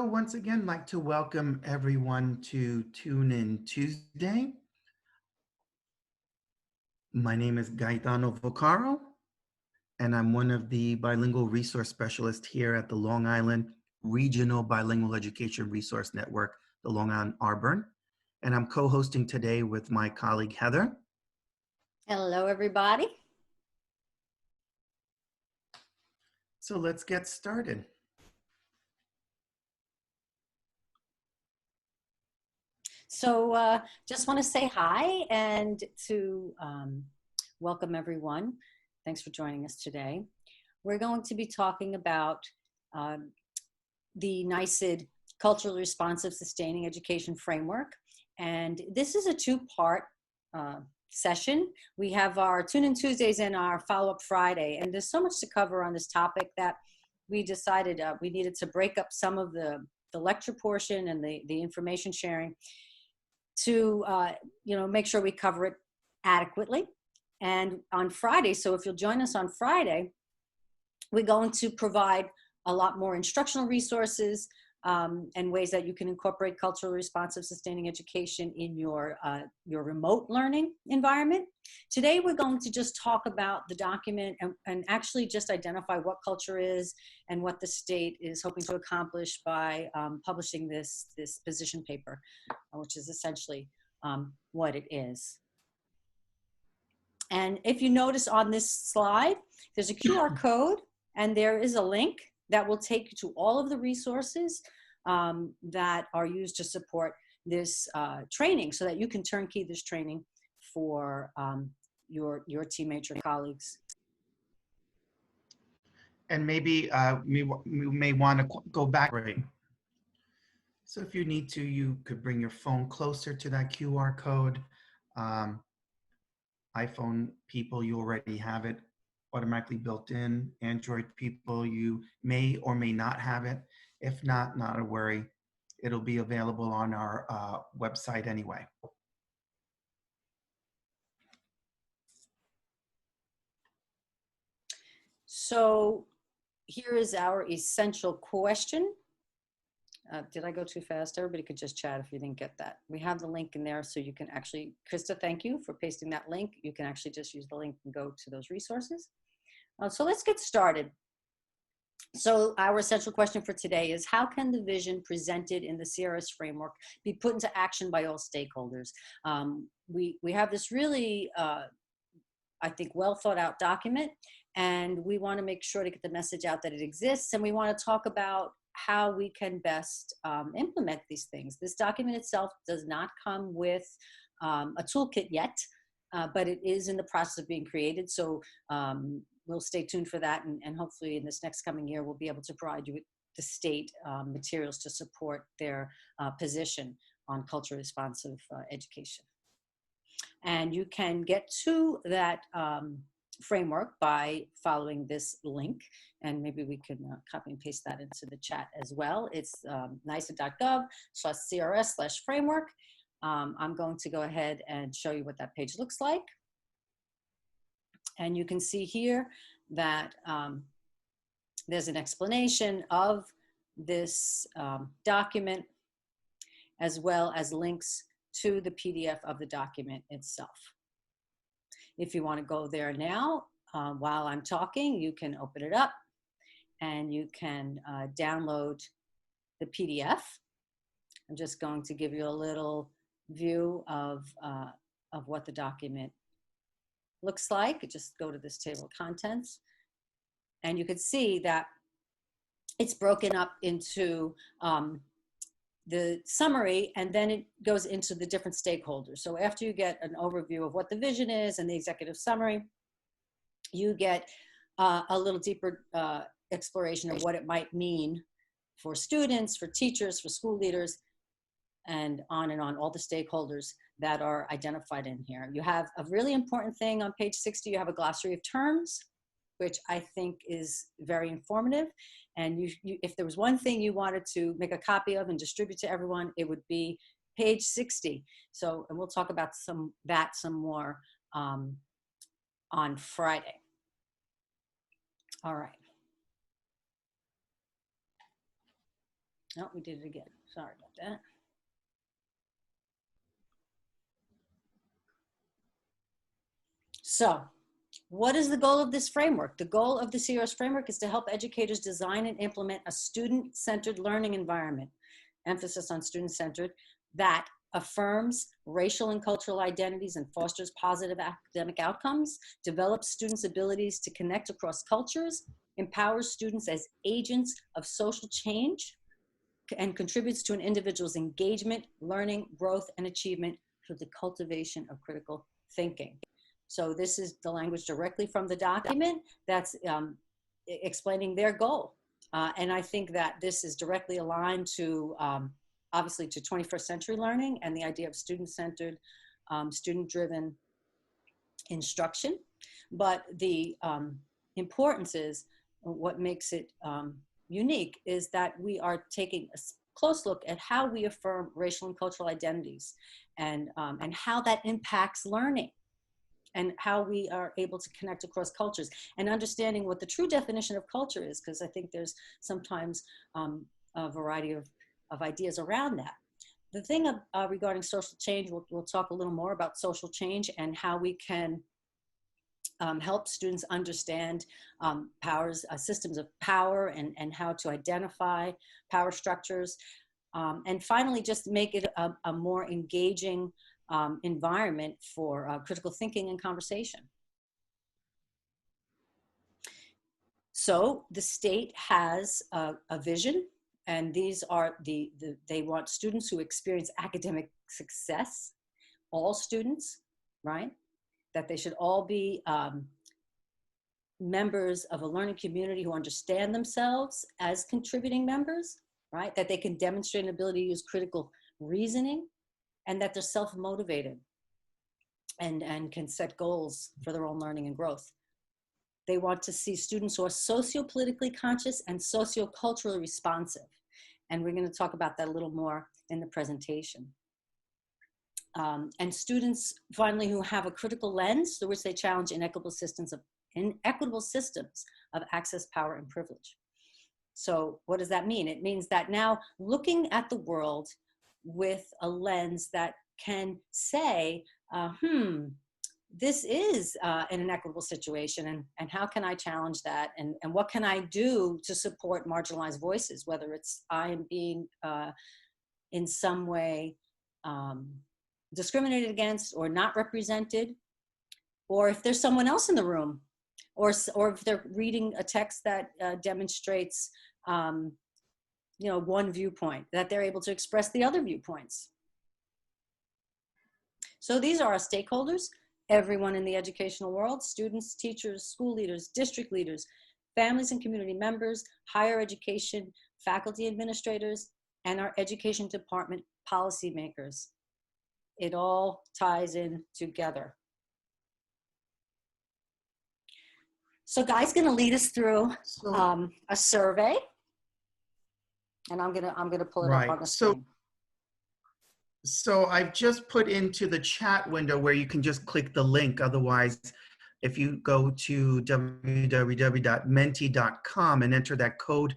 once again, like to welcome everyone to Tune In Tuesday. My name is Gaetano Vaccaro, and I'm one of the bilingual resource specialists here at the Long Island Regional Bilingual Education Resource Network, the Long Island Arbor. And I'm co-hosting today with my colleague, Heather. Hello, everybody. So let's get started. So just want to say hi and to welcome everyone. Thanks for joining us today. We're going to be talking about the NYSED Culturally Responsive Sustaining Education Framework. And this is a two-part session. We have our Tune-In Tuesdays and our Follow-Up Friday. And there's so much to cover on this topic that we decided we needed to break up some of the lecture portion and the information sharing to make sure we cover it adequately. And on Friday, so if you'll join us on Friday, we're going to provide a lot more instructional resources and ways that you can incorporate culturally responsive sustaining education in your remote learning environment. Today, we're going to just talk about the document and actually just identify what culture is and what the state is hoping to accomplish by publishing this position paper, which is essentially what it is. And if you notice on this slide, there's a QR code and there is a link that will take you to all of the resources that are used to support this training so that you can turnkey this training for your teammates or colleagues. And maybe we may want to go back. Right. So if you need to, you could bring your phone closer to that QR code. iPhone people, you already have it automatically built in. Android people, you may or may not have it. If not, not a worry. It'll be available on our website anyway. So here is our essential question. Did I go too fast? Everybody could just chat if you didn't get that. We have the link in there so you can actually, Krista, thank you for pasting that link. You can actually just use the link and go to those resources. So let's get started. So our essential question for today is, how can the vision presented in the CRS framework be put into action by all stakeholders? We have this really, I think, well thought out document, and we want to make sure to get the message out that it exists, and we want to talk about how we can best implement these things. This document itself does not come with a toolkit yet, but it is in the process of being created. So we'll stay tuned for that. And hopefully in this next coming year, we'll be able to provide you with the state materials to support their position on culturally responsive education. And you can get to that framework by following this link, and maybe we can copy and paste that into the chat as well. It's NYSED.gov/CRS/framework. I'm going to go ahead and show you what that page looks like. And you can see here that there's an explanation of this document, as well as links to the PDF of the document itself. If you want to go there now, while I'm talking, you can open it up and you can download the PDF. I'm just going to give you a little view of what the document looks like. Just go to this table of contents, and you can see that it's broken up into the summary, and then it goes into the different stakeholders. So after you get an overview of what the vision is and the executive summary, you get a little deeper exploration of what it might mean for students, for teachers, for school leaders, and on, all the stakeholders that are identified in here. You have a really important thing on page 60, you have a glossary of terms, which I think is very informative. And if there was one thing you wanted to make a copy of and distribute to everyone, it would be page 60. So, and we'll talk about some more on Friday. All right. Oh, we did it again. Sorry about that. So, what is the goal of this framework? The goal of the CRS framework is to help educators design and implement a student-centered learning environment, emphasis on student-centered, that affirms racial and cultural identities and fosters positive academic outcomes, develops students' abilities to connect across cultures, empowers students as agents of social change, and contributes to an individual's engagement, learning, growth, and achievement through the cultivation of critical thinking. So this is the language directly from the document that's explaining their goal. And I think that this is directly aligned to, obviously, to 21st century learning and the idea of student-centered, student-driven instruction. But the importance is, what makes it unique is that we are taking a close look at how we affirm racial and cultural identities and how that impacts learning and how we are able to connect across cultures and understanding what the true definition of culture is, because I think there's sometimes a variety of ideas around that. The thing regarding social change, we'll talk a little more about social change and how we can help students understand systems of power and how to identify power structures. And finally, just make it a more engaging environment for critical thinking and conversation. So the state has a vision, and these are they want students who experience academic success, all students, right? That they should all be members of a learning community who understand themselves as contributing members, right? That they can demonstrate an ability to use critical reasoning, and that they're self-motivated and can set goals for their own learning and growth. They want to see students who are socio-politically conscious and socio-culturally responsive. And we're going to talk about that a little more in the presentation. And students, finally, who have a critical lens through which they challenge inequitable systems of access, power, and privilege. So what does that mean? It means that now looking at the world with a lens that can say, this is an inequitable situation, and how can I challenge that, and what can I do to support marginalized voices, whether it's I am being in some way discriminated against or not represented, or if there's someone else in the room, or if they're reading a text that demonstrates one viewpoint, that they're able to express the other viewpoints. So these are our stakeholders, everyone in the educational world: students, teachers, school leaders, district leaders, families and community members, higher education, faculty administrators, and our education department policymakers. It all ties in together. So Guy's going to lead us through a survey, and I'm gonna pull it up on the screen. So I've just put into the chat window where you can just click the link. Otherwise, if you go to www.menti.com and enter that code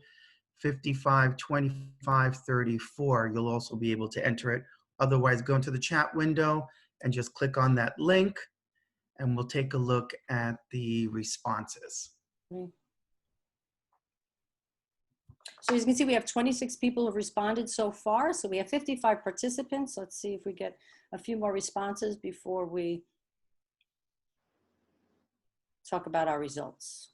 552534, you'll also be able to enter it. Otherwise, go into the chat window and just click on that link, and we'll take a look at the responses. So as you can see, we have 26 people who have responded so far. So we have 55 participants. Let's see if we get a few more responses before we talk about our results.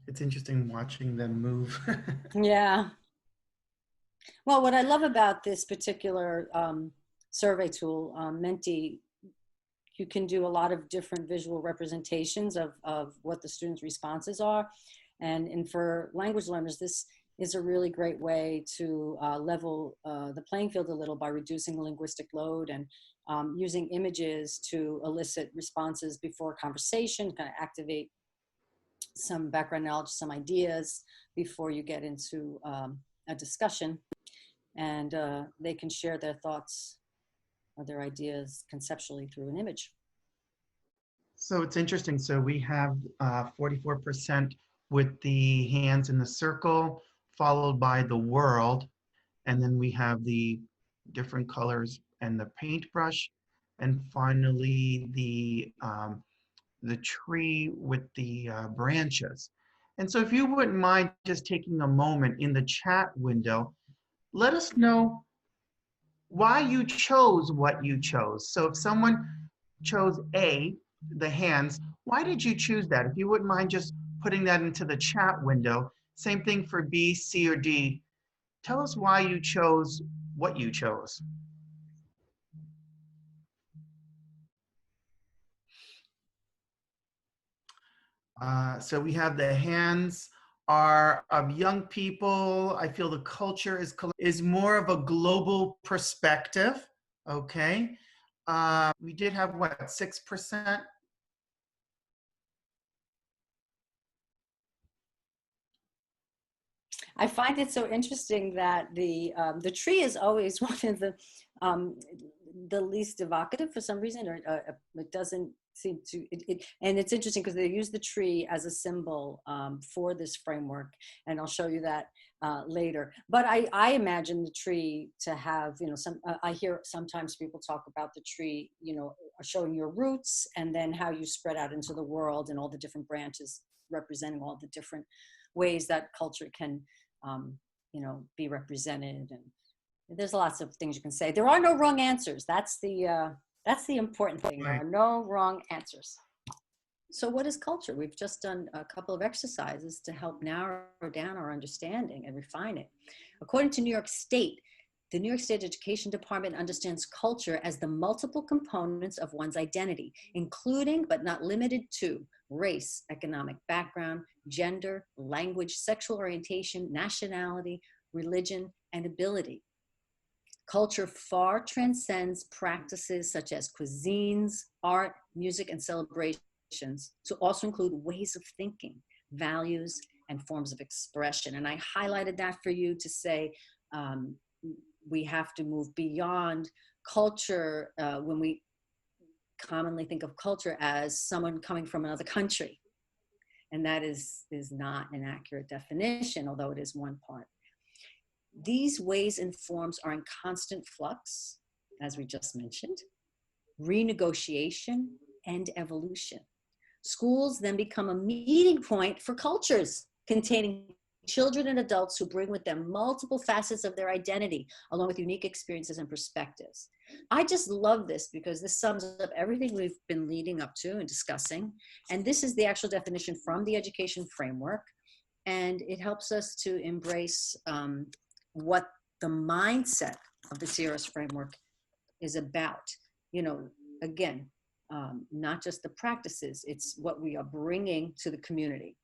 It's interesting watching them move. Yeah. Well, what I love about this particular survey tool, Menti, you can do a lot of different visual representations of what the students' responses are. And for language learners, this is a really great way to level the playing field a little by reducing the linguistic load and using images to elicit responses before conversation, kind of activate some background knowledge, some ideas before you get into a discussion. And they can share their thoughts their ideas conceptually through an image. So it's interesting. So we have 44% with the hands in the circle, followed by the world. And then we have the different colors and the paintbrush. And finally, the tree with the branches. And so if you wouldn't mind just taking a moment in the chat window, let us know why you chose what you chose. So if someone chose A, the hands, why did you choose that? If you wouldn't mind just putting that into the chat window. Same thing for B, C, or D. Tell us why you chose what you chose. So we have the hands are of young people. I feel the culture is more of a global perspective. Okay. We did have what, 6%? I find it so interesting that the tree is always one of um, the least evocative for some reason, or it doesn't seem to. And it's interesting because they use the tree as a symbol for this framework, and I'll show you that later. But I imagine the tree to have, some. I hear sometimes people talk about the tree, showing your roots, and then how you spread out into the world, and all the different branches representing all the different ways that culture can be represented. And there's lots of things you can say. There are no wrong answers. That's the important thing. There are no wrong answers. So what is culture? We've just done a couple of exercises to help narrow down our understanding and refine it. According to New York State, the New York State Education Department understands culture as the multiple components of one's identity, including but not limited to race, economic background, gender, language, sexual orientation, nationality, religion, and ability. Culture far transcends practices such as cuisines, art, music, and celebrations to also include ways of thinking, values, and forms of expression. And I highlighted that for you to say we have to move beyond culture when we commonly think of culture as someone coming from another country. And that is not an accurate definition, although it is one part. These ways and forms are in constant flux, as we just mentioned, renegotiation, and evolution. Schools then become a meeting point for cultures containing children and adults who bring with them multiple facets of their identity, along with unique experiences and perspectives. I just love this because this sums up everything we've been leading up to and discussing. And this is the actual definition from the education framework. And it helps us to embrace what the mindset of the CRS framework is about. Again, not just the practices, it's what we are bringing to the community.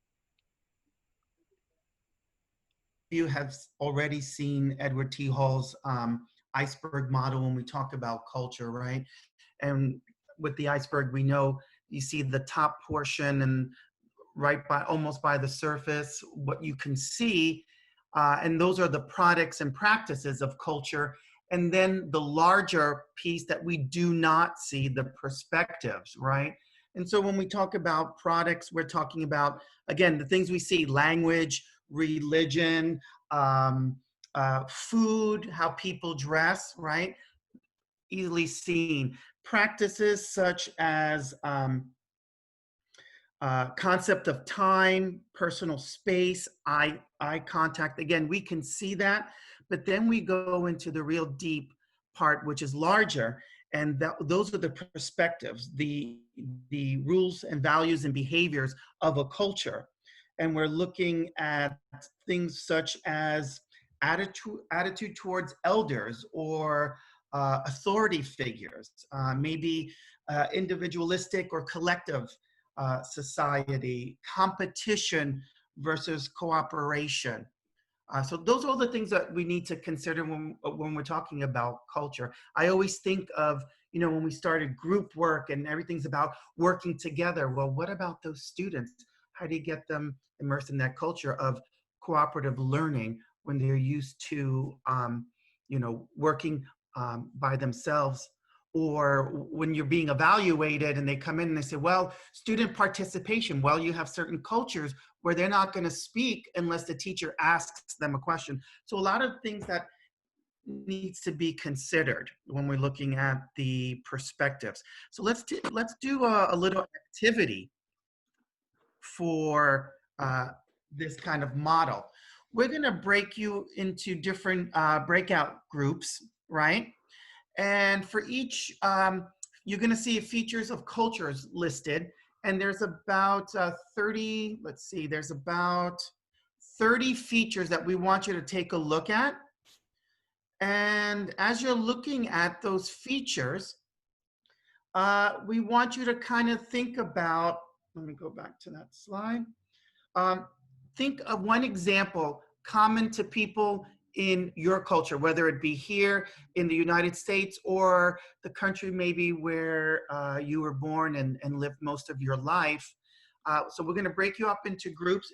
You have already seen Edward T. Hall's iceberg model when we talk about culture, right? And with the iceberg, we know you see the top portion and right by almost by the surface, what you can see, and those are the products and practices of culture. And then the larger piece that we do not see, the perspectives, right? And so when we talk about products, we're talking about, again, the things we see: language, religion, food, how people dress, right? Easily seen. Practices such as concept of time, personal space, eye contact. Again, we can see that, but then we go into the real deep part, which is larger, and those are the perspectives, the rules and values and behaviors of a culture. And we're looking at things such as attitude towards elders or authority figures, maybe individualistic or collective society, competition versus cooperation. So those are all the things that we need to consider when we're talking about culture. I always think of, when we started group work and everything's about working together. Well, what about those students? How do you get them immersed in that culture of cooperative learning when they're used to, working by themselves or when you're being evaluated and they come in and they say, well, student participation, well, you have certain cultures where they're not going to speak unless the teacher asks them a question. So a lot of things that needs to be considered when we're looking at the perspectives. So let's do a little activity for this kind of model. We're going to break you into different breakout groups, right? And for each, you're going to see features of cultures listed. And there's about 30, let's see, there's about 30 features that we want you to take a look at. And as you're looking at those features, we want you to kind of think about, let me go back to that slide. Think of one example common to people in your culture, whether it be here in the United States or the country maybe where you were born and lived most of your life. So we're going to break you up into groups.